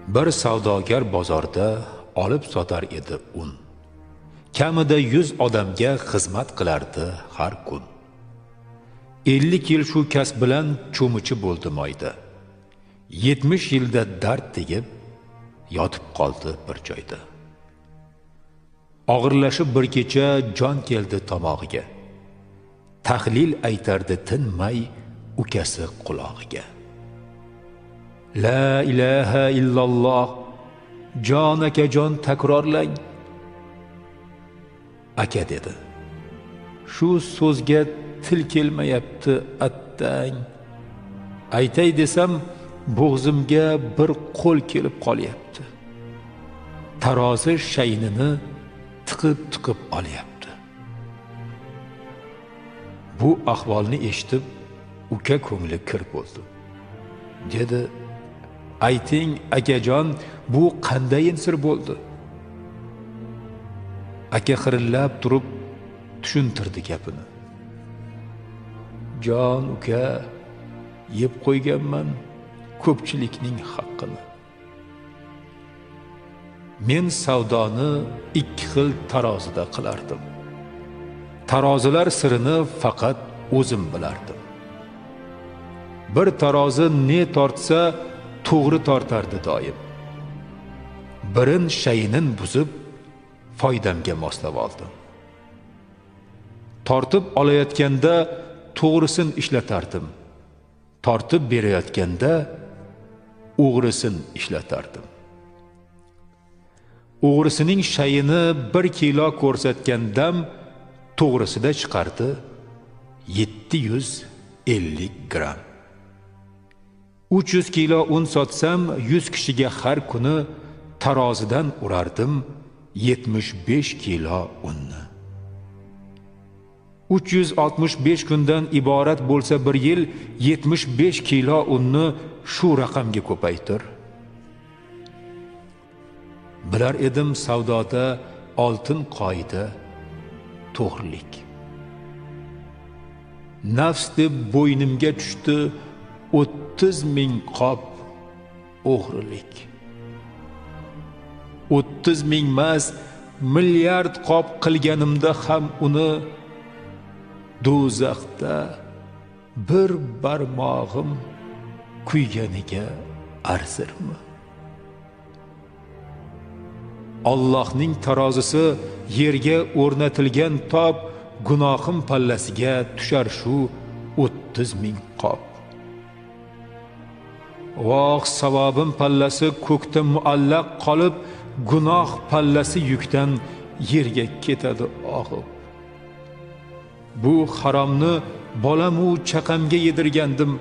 Bir savdogar bozorda olib sotar edi un. Kamida 100 odamga xizmat qilardi har kun. 50 yil shu kasb bilan cho'michi bo'ldi moyda. 70 yilda dard tegib yotib qoldi bir joyda. Og'irlashib bir kecha jon keldi tomog'iga. Tahlil aytardi tinmay ukasi qulog'iga. La ilaha illalloh, jon akajon takrorlang. Aka dedi, shu so'zga til kelmayapti attang. Aytay desam bo'g'zimga bir qo'l kelib qolyapti. Tarozi shaynini tiqib olyapti. Bu ahvolni eshitib uka ko'ngli kir bo'ldi. Dedi, ayting akajon, bu qanday sir bo'ldi? Aka xirillab turib tushuntirdi gapini. Jon uka, yeb qo'yganman ko'pchilikning haqqini. Men savdoni ikki xil tarozida qilardim. Tarozilar sirini faqat o'zim bilardim. Bir tarozi ne tortsa to'g'ri tortardi doim. Birin shayinin buzib foydamga moslab oldim. Tortib olayotganda to'g'risin ishlatardim. Tortib berayotganda o'g'risin ishlatardim. O'g'risining shayini 1 kilo ko'rsatgandam to'g'risida chiqardi 750 gram. 300 kilo un sotsam 100 kishiga har kuni tarozidan urardim 75 kilo unni. 365 kundan iborat bo'lsa bir yil 75 kilo unni shu raqamga ko'paytir. Bilar edim savdoda oltin qoida to'g'rilik. Nafs deb bo'ynimga tushdi 30,000 qop o'g'rilik. 30,000 emas, milliard qop qilganimda ham uni do'zaxda bir barmog'im kuyganiga arzirmi? Allohning tarozisi yerga o'rnatilgan top gunohim pallasiga tushar shu 30,000 qop. Voh, savobim pallasi ko'kda muallaq qolib, gunoh pallasi yukdan yerga ketadi og'ib. Bu haromni bolamu chaqamga yedirgandim.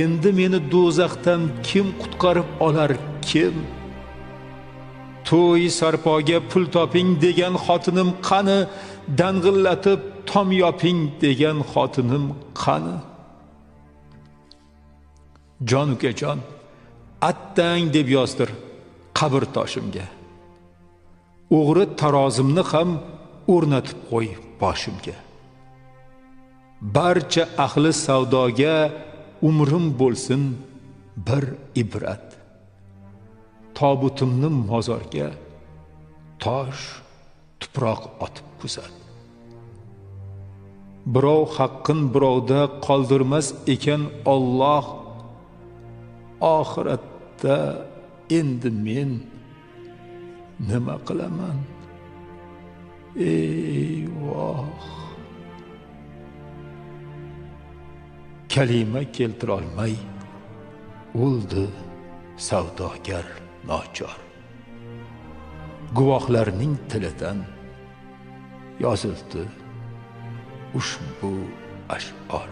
Endi meni do'zaxdan kim qutqarib olar, kim? To'y sarpoga pul toping degan xotinim qani? Dang'illatib tom yoping degan xotinim qani? Jon ukajon, attang deb yozdir qabr toshimga. O'g'ri tarozimni ham o'rnatib qo'y boshimga. Barcha ahli savdoga umrim bo'lsin bir ibrat. Tobutimni mozorga tosh, tuproq otib kuzat. Birov haqqin birovda qoldirmas ekan Alloh. Oxiratda endi men nima qilaman? Eyvoh! Kalima keltira olmay o'ldi savdogar nochor. Guvohlarning tilidan yozildi ushbu ash'or.